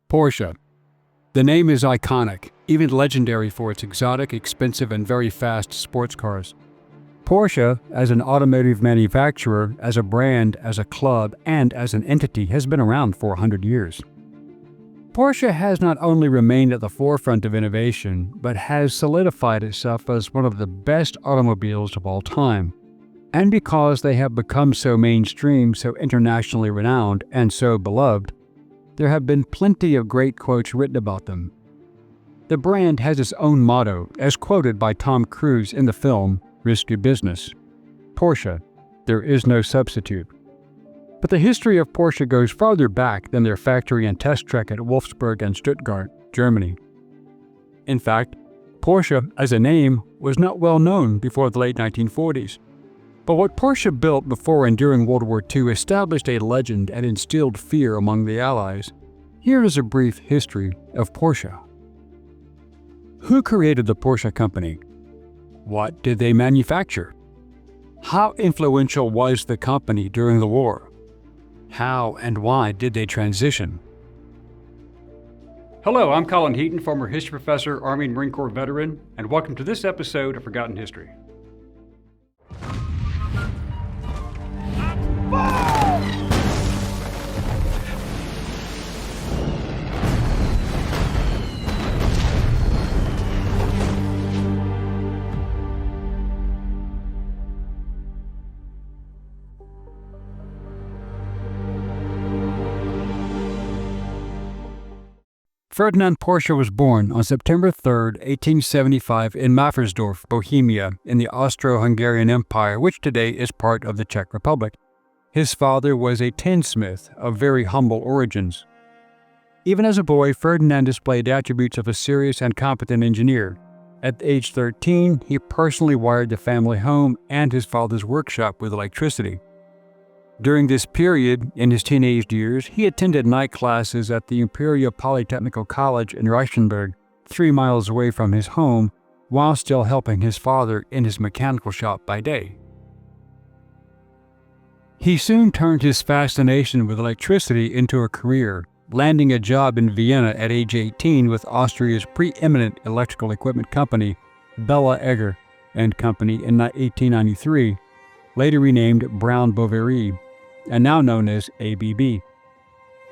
Porsche. The name is iconic, even legendary for its exotic, expensive, and very fast sports cars. Porsche, as an automotive manufacturer, as a brand, as a club, and as an entity, has been around for 100 years. Porsche has not only remained at the forefront of innovation, but has solidified itself as one of the best automobiles of all time. And because they have become so mainstream, so internationally renowned, and so beloved, there have been plenty of great quotes written about them. The brand has its own motto, as quoted by Tom Cruise in the film Risky Business. Porsche, there is no substitute. But the history of Porsche goes farther back than their factory and test track at Wolfsburg and Stuttgart, Germany. In fact, Porsche as a name was not well known before the late 1940s. But what Porsche built before and during World War II established a legend and instilled fear among the Allies. Here is a brief history of Porsche. Who created the Porsche company? What did they manufacture? How influential was the company during the war? How and why did they transition? Hello, I'm Colin Heaton, former history professor, Army and Marine Corps veteran, and welcome to this episode of Forgotten History. Ferdinand Porsche was born on September 3, 1875 in Maffersdorf, Bohemia, in the Austro-Hungarian Empire, which today is part of the Czech Republic. His father was a tinsmith of very humble origins. Even as a boy, Ferdinand displayed attributes of a serious and competent engineer. At age 13, he personally wired the family home and his father's workshop with electricity. During this period, in his teenage years, he attended night classes at the Imperial Polytechnical College in Reichenberg, 3 miles away from his home, while still helping his father in his mechanical shop by day. He soon turned his fascination with electricity into a career, landing a job in Vienna at age 18 with Austria's preeminent electrical equipment company, Bella Egger and Company, in 1893, later renamed Brown Boveri, and now known as ABB.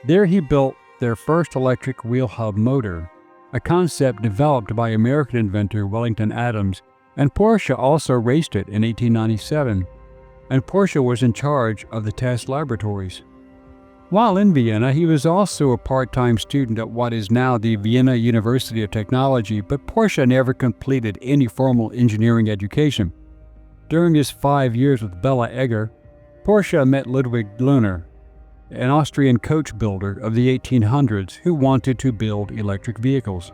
There he built their first electric wheel hub motor, a concept developed by American inventor Wellington Adams, and Porsche also raced it in 1897, and Porsche was in charge of the test laboratories. While in Vienna, he was also a part-time student at what is now the Vienna University of Technology, but Porsche never completed any formal engineering education. During his 5 years with Bella Egger, Porsche met Ludwig Lohner, an Austrian coach builder of the 1800s who wanted to build electric vehicles.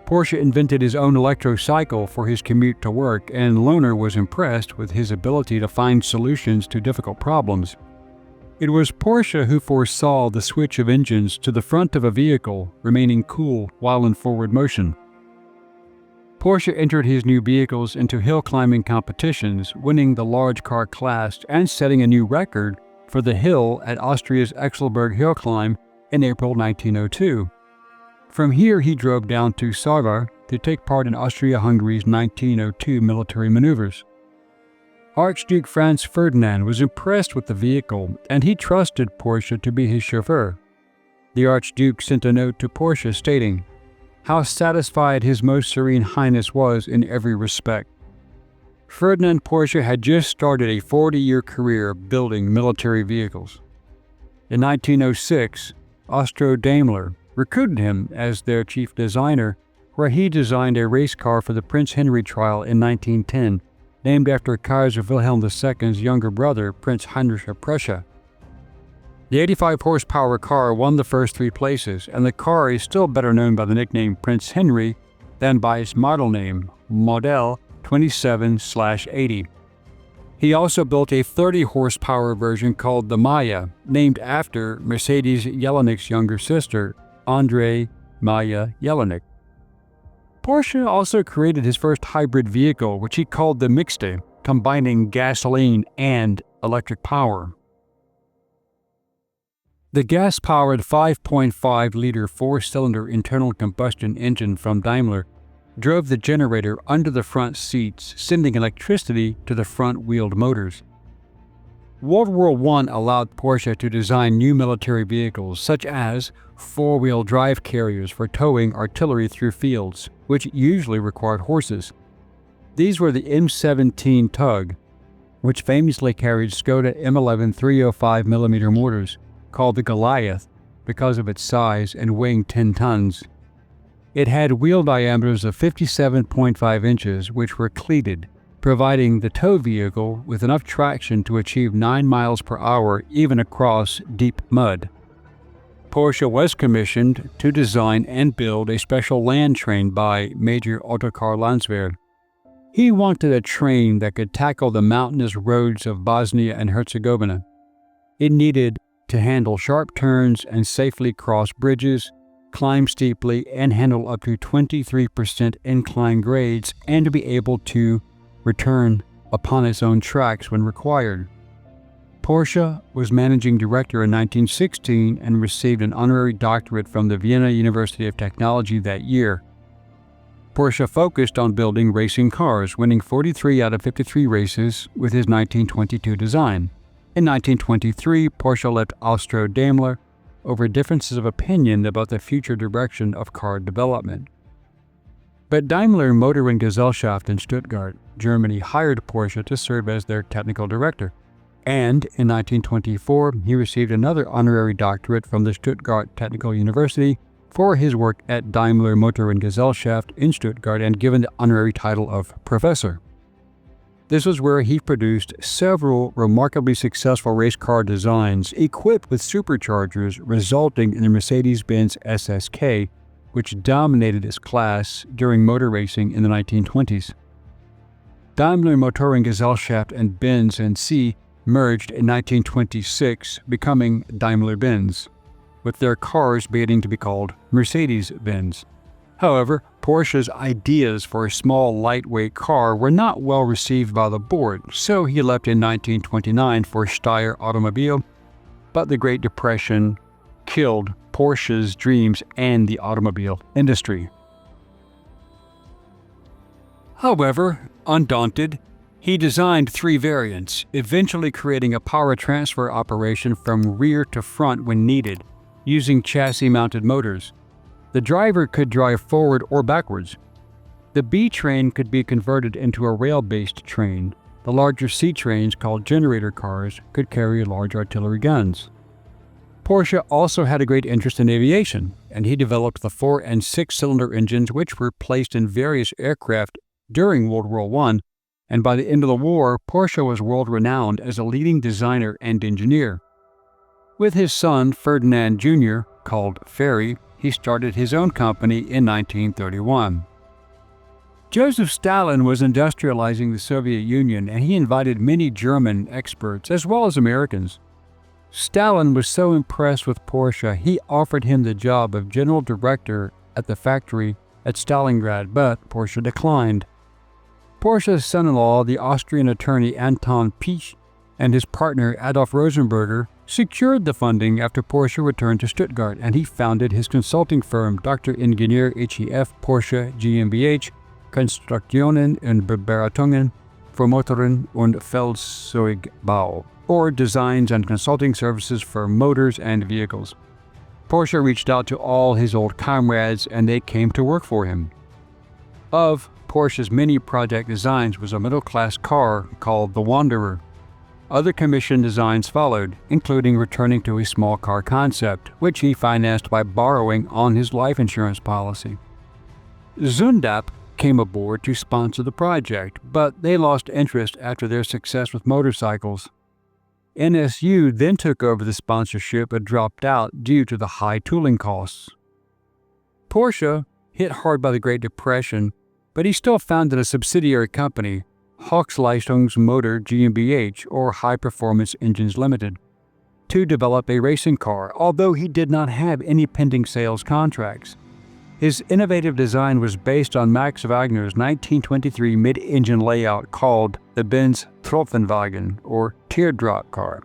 Porsche invented his own electrocycle for his commute to work, and Lohner was impressed with his ability to find solutions to difficult problems. It was Porsche who foresaw the switch of engines to the front of a vehicle remaining cool while in forward motion. Porsche entered his new vehicles into hill climbing competitions, winning the large car class and setting a new record for the hill at Austria's Exelberg hill climb in April 1902. From here he drove down to Sarvar to take part in Austria-Hungary's 1902 military maneuvers. Archduke Franz Ferdinand was impressed with the vehicle, and he trusted Porsche to be his chauffeur. The Archduke sent a note to Porsche stating how satisfied His Most Serene Highness was in every respect. Ferdinand Porsche had just started a 40-year career building military vehicles. In 1906, Austro-Daimler recruited him as their chief designer, where he designed a race car for the Prince Henry trial in 1910, named after Kaiser Wilhelm II's younger brother, Prince Heinrich of Prussia. The 85-horsepower car won the first 3 places, and the car is still better known by the nickname Prince Henry than by its model name, Model 27/80. He also built a 30-horsepower version called the Maya, named after Mercedes Jelinek younger sister, André Maya Jelinek. Porsche also created his first hybrid vehicle, which he called the Mixte, combining gasoline and electric power. The gas-powered 5.5-liter four-cylinder internal combustion engine from Daimler drove the generator under the front seats, sending electricity to the front-wheeled motors. World War I allowed Porsche to design new military vehicles, such as four-wheel drive carriers for towing artillery through fields, which usually required horses. These were the M17 Tug, which famously carried Skoda M11 305mm mortars, called the Goliath because of its size and weighing 10 tons. It had wheel diameters of 57.5 inches, which were cleated, providing the tow vehicle with enough traction to achieve 9 miles per hour even across deep mud. Porsche was commissioned to design and build a special land train by Major Ottokar Landswehr. He wanted a train that could tackle the mountainous roads of Bosnia and Herzegovina. It needed to handle sharp turns and safely cross bridges, climb steeply, and handle up to 23% incline grades, and to be able to return upon its own tracks when required. Porsche was managing director in 1916 and received an honorary doctorate from the Vienna University of Technology that year. Porsche focused on building racing cars, winning 43 out of 53 races with his 1922 design. In 1923, Porsche left Austro-Daimler over differences of opinion about the future direction of car development. But Daimler Motor and Gesellschaft in Stuttgart, Germany hired Porsche to serve as their technical director, and in 1924 he received another honorary doctorate from the Stuttgart Technical University for his work at Daimler Motor and Gesellschaft in Stuttgart and given the honorary title of professor. This was where he produced several remarkably successful race car designs equipped with superchargers, resulting in the Mercedes-Benz SSK, which dominated its class during motor racing in the 1920s. Daimler Motor and Gesellschaft and Benz & C merged in 1926, becoming Daimler-Benz, with their cars beginning to be called Mercedes-Benz. However, Porsche's ideas for a small, lightweight car were not well received by the board, so he left in 1929 for Steyr Automobile, but the Great Depression killed Porsche's dreams and the automobile industry. However, undaunted, he designed 3 variants, eventually creating a power transfer operation from rear to front when needed, using chassis-mounted motors. The driver could drive forward or backwards. The B train could be converted into a rail-based train. The larger C trains, called generator cars, could carry large artillery guns. Porsche also had a great interest in aviation, and he developed the 4- and 6-cylinder engines which were placed in various aircraft during World War I, and by the end of the war, Porsche was world-renowned as a leading designer and engineer. With his son, Ferdinand Jr., called Ferry, he started his own company in 1931. Joseph Stalin was industrializing the Soviet Union, and he invited many German experts as well as Americans. Stalin was so impressed with Porsche, he offered him the job of general director at the factory at Stalingrad, but Porsche declined. Porsche's son-in-law, the Austrian attorney Anton Piech, and his partner Adolf Rosenberger secured the funding after Porsche returned to Stuttgart, and he founded his consulting firm, Dr. Ingenieur HEF Porsche GmbH, Konstruktionen und Beratungen für Motoren und Fahrzeugbau, or designs and consulting services for motors and vehicles. Porsche reached out to all his old comrades, and they came to work for him. Of Porsche's many project designs was a middle-class car called the Wanderer. Other commissioned designs followed, including returning to a small car concept, which he financed by borrowing on his life insurance policy. Zundap came aboard to sponsor the project, but they lost interest after their success with motorcycles. NSU then took over the sponsorship but dropped out due to the high tooling costs. Porsche, hit hard by the Great Depression, but he still founded a subsidiary company, Hochleistungsmotor GmbH, or High Performance Engines Limited, to develop a racing car, although he did not have any pending sales contracts. His innovative design was based on Max Wagner's 1923 mid-engine layout called the Benz Tropfenwagen, or teardrop car.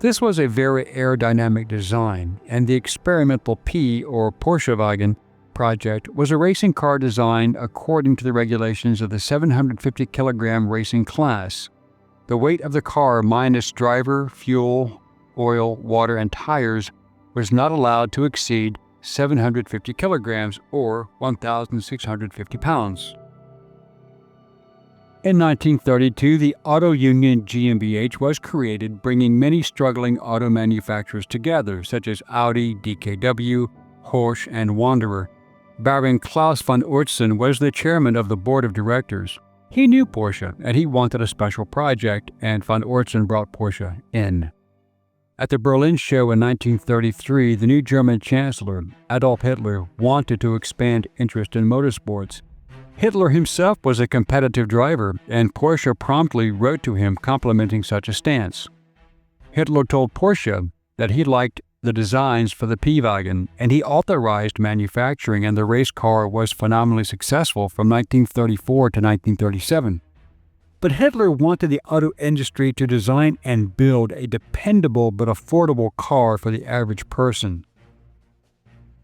This was a very aerodynamic design, and the experimental P, or Porschewagen, project was a racing car designed according to the regulations of the 750-kilogram racing class. The weight of the car minus driver, fuel, oil, water, and tires was not allowed to exceed 750 kilograms or 1,650 pounds. In 1932, the Auto Union GmbH was created, bringing many struggling auto manufacturers together, such as Audi, DKW, Porsche, and Wanderer. Baron Klaus von Oertzen was the chairman of the board of directors. He knew Porsche, and he wanted a special project, and von Oertzen brought Porsche in. At the Berlin show in 1933, the new German chancellor, Adolf Hitler, wanted to expand interest in motorsports. Hitler himself was a competitive driver, and Porsche promptly wrote to him complimenting such a stance. Hitler told Porsche that he liked the designs for the P-Wagen, and he authorized manufacturing, and the race car was phenomenally successful from 1934 to 1937. But Hitler wanted the auto industry to design and build a dependable but affordable car for the average person.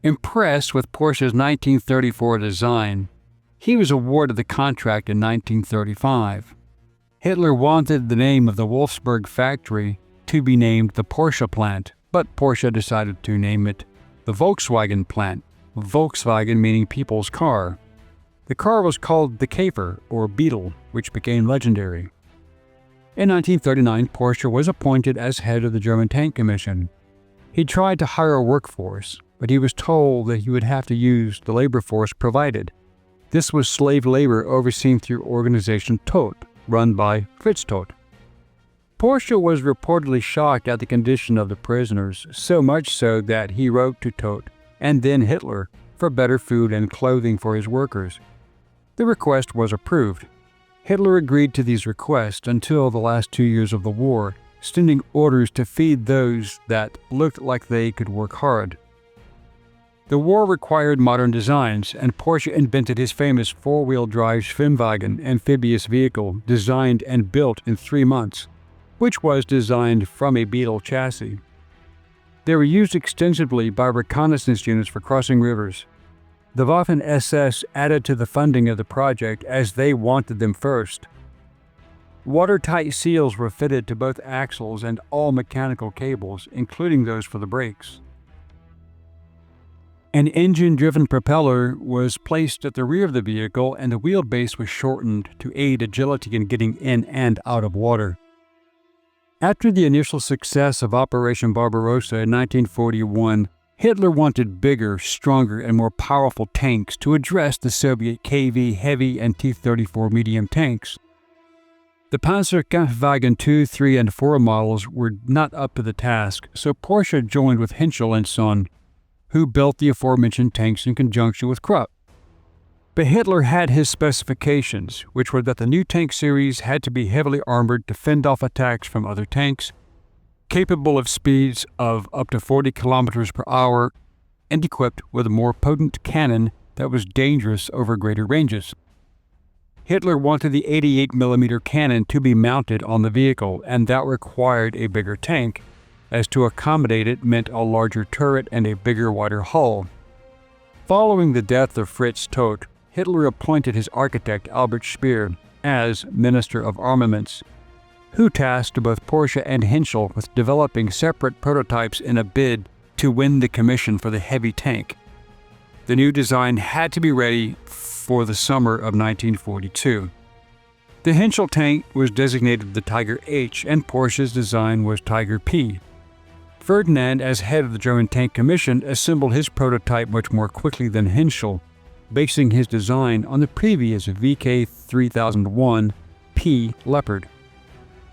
Impressed with Porsche's 1934 design, he was awarded the contract in 1935. Hitler wanted the name of the Wolfsburg factory to be named the Porsche plant, but Porsche decided to name it the Volkswagen plant, Volkswagen meaning people's car. The car was called the Käfer, or Beetle, which became legendary. In 1939, Porsche was appointed as head of the German Tank Commission. He tried to hire a workforce, but he was told that he would have to use the labor force provided. This was slave labor overseen through organization Todt, run by Fritz Todt. Porsche was reportedly shocked at the condition of the prisoners, so much so that he wrote to Todt, and then Hitler, for better food and clothing for his workers. The request was approved. Hitler agreed to these requests until the last 2 years of the war, sending orders to feed those that looked like they could work hard. The war required modern designs, and Porsche invented his famous four-wheel drive Schwimmwagen amphibious vehicle designed and built in 3 months, which was designed from a Beetle chassis. They were used extensively by reconnaissance units for crossing rivers. The Waffen-SS added to the funding of the project as they wanted them first. Watertight seals were fitted to both axles and all mechanical cables, including those for the brakes. An engine-driven propeller was placed at the rear of the vehicle, and the wheelbase was shortened to aid agility in getting in and out of water. After the initial success of Operation Barbarossa in 1941, Hitler wanted bigger, stronger, and more powerful tanks to address the Soviet KV heavy and T-34 medium tanks. The Panzerkampfwagen 2, 3, and 4 models were not up to the task, so Porsche joined with Henschel and Son, who built the aforementioned tanks in conjunction with Krupp. But Hitler had his specifications, which were that the new tank series had to be heavily armored to fend off attacks from other tanks, capable of speeds of up to 40 kilometers per hour, and equipped with a more potent cannon that was dangerous over greater ranges. Hitler wanted the 88mm cannon to be mounted on the vehicle, and that required a bigger tank, as to accommodate it meant a larger turret and a bigger, wider hull. Following the death of Fritz Todt, Hitler appointed his architect Albert Speer as Minister of Armaments, who tasked both Porsche and Henschel with developing separate prototypes in a bid to win the commission for the heavy tank. The new design had to be ready for the summer of 1942. The Henschel tank was designated the Tiger H, and Porsche's design was Tiger P. Ferdinand, as head of the German Tank Commission, assembled his prototype much more quickly than Henschel, basing his design on the previous VK3001 P Leopard.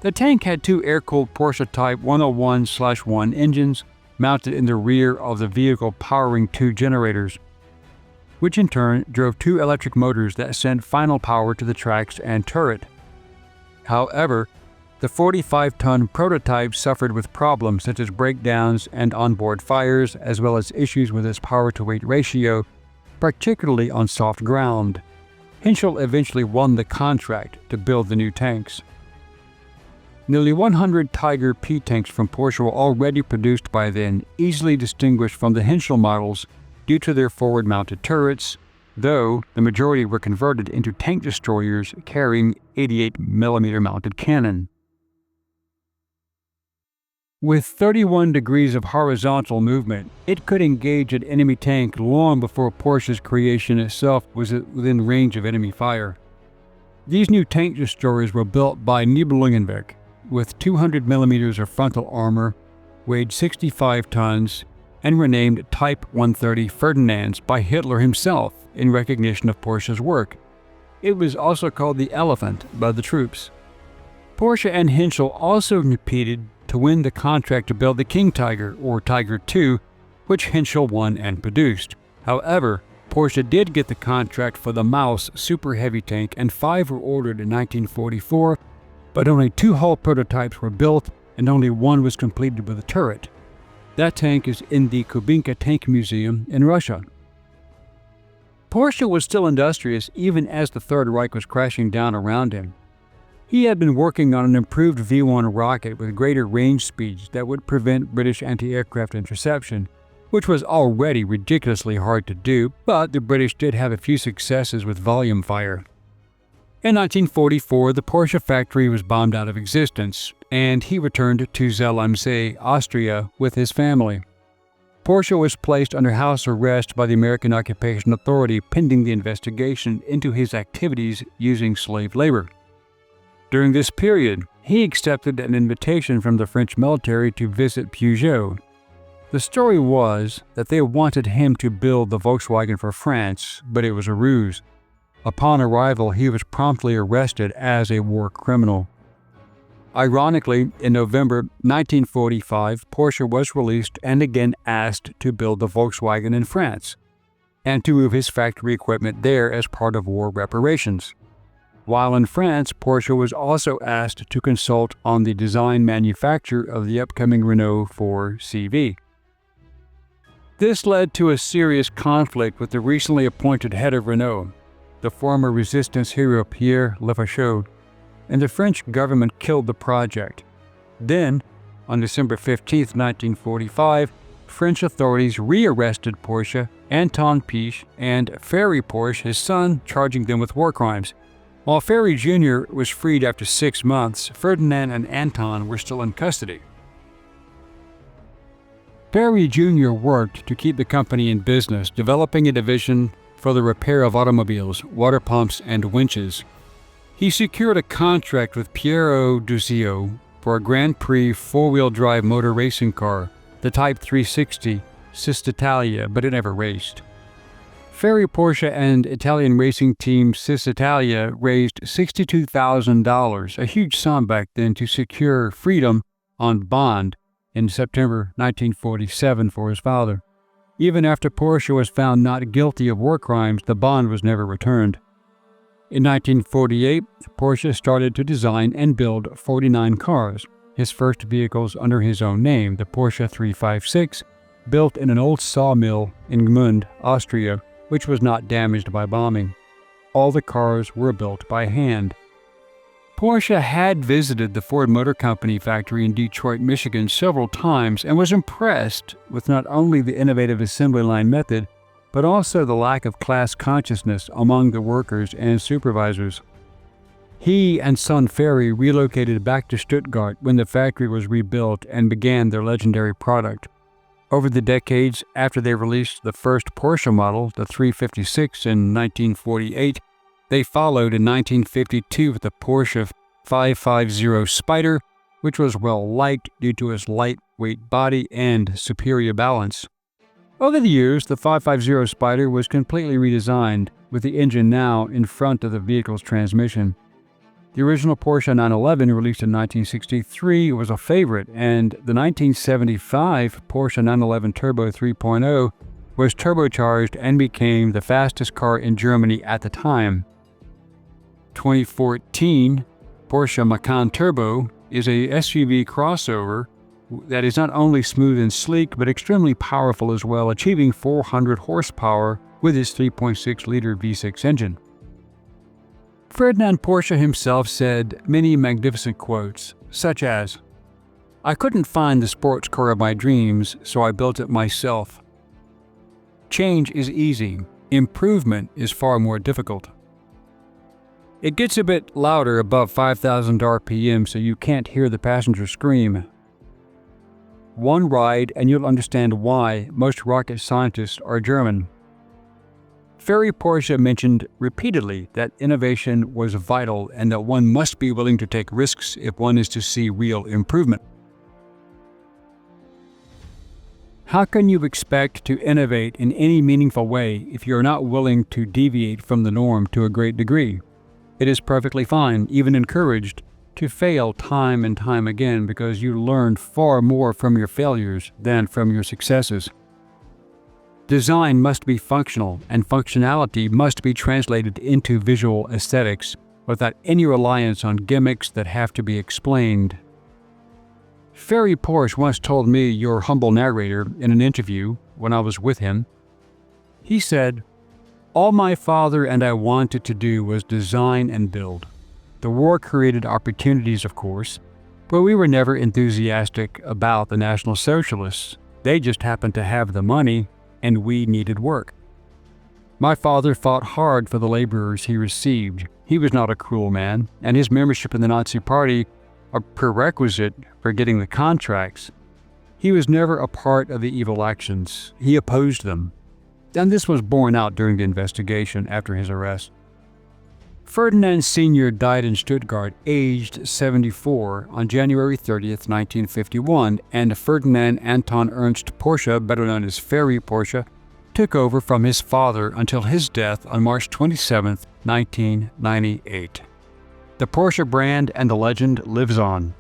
The tank had 2 air-cooled Porsche Type 101/1 engines mounted in the rear of the vehicle, powering 2 generators, which in turn drove 2 electric motors that sent final power to the tracks and turret. However, the 45-ton prototype suffered with problems such as breakdowns and onboard fires, as well as issues with its power-to-weight ratio, particularly on soft ground. Henschel eventually won the contract to build the new tanks. Nearly 100 Tiger P-tanks from Porsche were already produced by then, easily distinguished from the Henschel models due to their forward-mounted turrets, though the majority were converted into tank destroyers carrying 88mm mounted cannon. With 31 degrees of horizontal movement, it could engage an enemy tank long before Porsche's creation itself was within range of enemy fire. These new tank destroyers were built by Nibelungenwerk, with 200mm of frontal armor, weighed 65 tons, and were named Type 130 Ferdinands by Hitler himself in recognition of Porsche's work. It was also called the Elephant by the troops. Porsche and Henschel also competed to win the contract to build the King Tiger, or Tiger II, which Henschel won and produced. However, Porsche did get the contract for the Maus super heavy tank, and 5 were ordered in 1944, but only 2 hull prototypes were built and only 1 was completed with a turret. That tank is in the Kubinka Tank Museum in Russia. Porsche was still industrious even as the Third Reich was crashing down around him. He had been working on an improved V1 rocket with greater range speeds that would prevent British anti-aircraft interception, which was already ridiculously hard to do, but the British did have a few successes with volume fire. In 1944, the Porsche factory was bombed out of existence, and he returned to Zell am See, Austria, with his family. Porsche was placed under house arrest by the American Occupation Authority pending the investigation into his activities using slave labor. During this period, he accepted an invitation from the French military to visit Peugeot. The story was that they wanted him to build the Volkswagen for France, but it was a ruse. Upon arrival, he was promptly arrested as a war criminal. Ironically, in November 1945, Porsche was released and again asked to build the Volkswagen in France, and to move his factory equipment there as part of war reparations. While in France, Porsche was also asked to consult on the design manufacture of the upcoming Renault 4 CV. This led to a serious conflict with the recently appointed head of Renault, the former resistance hero Pierre Lefaucheux, and the French government killed the project. Then, on December 15, 1945, French authorities rearrested Porsche, Anton Piche, and Ferry Porsche, his son, charging them with war crimes. While Ferry Jr. was freed after 6 months, Ferdinand and Anton were still in custody. Ferry Jr. worked to keep the company in business, developing a division for the repair of automobiles, water pumps, and winches. He secured a contract with Piero Duzio for a Grand Prix four-wheel drive motor racing car, the Type 360 Cisitalia, but it never raced. Ferry Porsche and Italian racing team Cisitalia raised $62,000, a huge sum back then, to secure freedom on bond in September 1947 for his father. Even after Porsche was found not guilty of war crimes, the bond was never returned. In 1948, Porsche started to design and build 49 cars, his first vehicles under his own name, the Porsche 356, built in an old sawmill in Gmund, Austria, which was not damaged by bombing. All the cars were built by hand. Porsche had visited the Ford Motor Company factory in Detroit, Michigan several times and was impressed with not only the innovative assembly line method, but also the lack of class consciousness among the workers and supervisors. He and son Ferry relocated back to Stuttgart when the factory was rebuilt and began their legendary product. Over the decades after they released the first Porsche model, the 356, in 1948, they followed in 1952 with the Porsche 550 Spyder, which was well liked due to its lightweight body and superior balance. Over the years, the 550 Spyder was completely redesigned, with the engine now in front of the vehicle's transmission. The original Porsche 911, released in 1963, was a favorite, and the 1975 Porsche 911 Turbo 3.0 was turbocharged and became the fastest car in Germany at the time. 2014 Porsche Macan Turbo is a SUV crossover that is not only smooth and sleek, but extremely powerful as well, achieving 400 horsepower with its 3.6-liter V6 engine. Ferdinand Porsche himself said many magnificent quotes. such as, "I couldn't find the sports car of my dreams, so I built it myself." Change is easy. Improvement is far more difficult. It gets a bit louder above 5,000 RPM, so you can't hear the passenger scream. One ride and you'll understand why most rocket scientists are German. Ferry Porsche mentioned repeatedly that innovation was vital and that one must be willing to take risks if one is to see real improvement. How can you expect to innovate in any meaningful way if you're not willing to deviate from the norm to a great degree? It is perfectly fine, even encouraged, to fail time and time again because you learn far more from your failures than from your successes. Design must be functional, and functionality must be translated into visual aesthetics without any reliance on gimmicks that have to be explained. Ferry Porsche once told me, your humble narrator, in an interview when I was with him. He said, "All my father and I wanted to do was design and build. The war created opportunities, of course, but we were never enthusiastic about the National Socialists. They just happened to have the money, and we needed work. My father fought hard for the laborers he received. He was not a cruel man, and his membership in the Nazi Party a prerequisite for getting the contracts. He was never a part of the evil actions. He opposed them." And this was borne out during the investigation after his arrest. Ferdinand Sr. died in Stuttgart, aged 74, on January 30th, 1951, and Ferdinand Anton Ernst Porsche, better known as Ferry Porsche, took over from his father until his death on March 27, 1998. The Porsche brand and the legend lives on.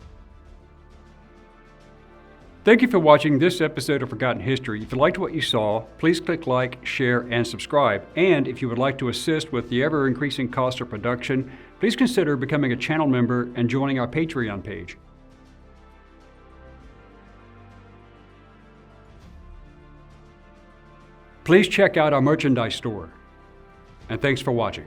Thank you for watching this episode of Forgotten History. If you liked what you saw, please click like, share, and subscribe. And if you would like to assist with the ever-increasing cost of production, please consider becoming a channel member and joining our Patreon page. Please check out our merchandise store. And thanks for watching.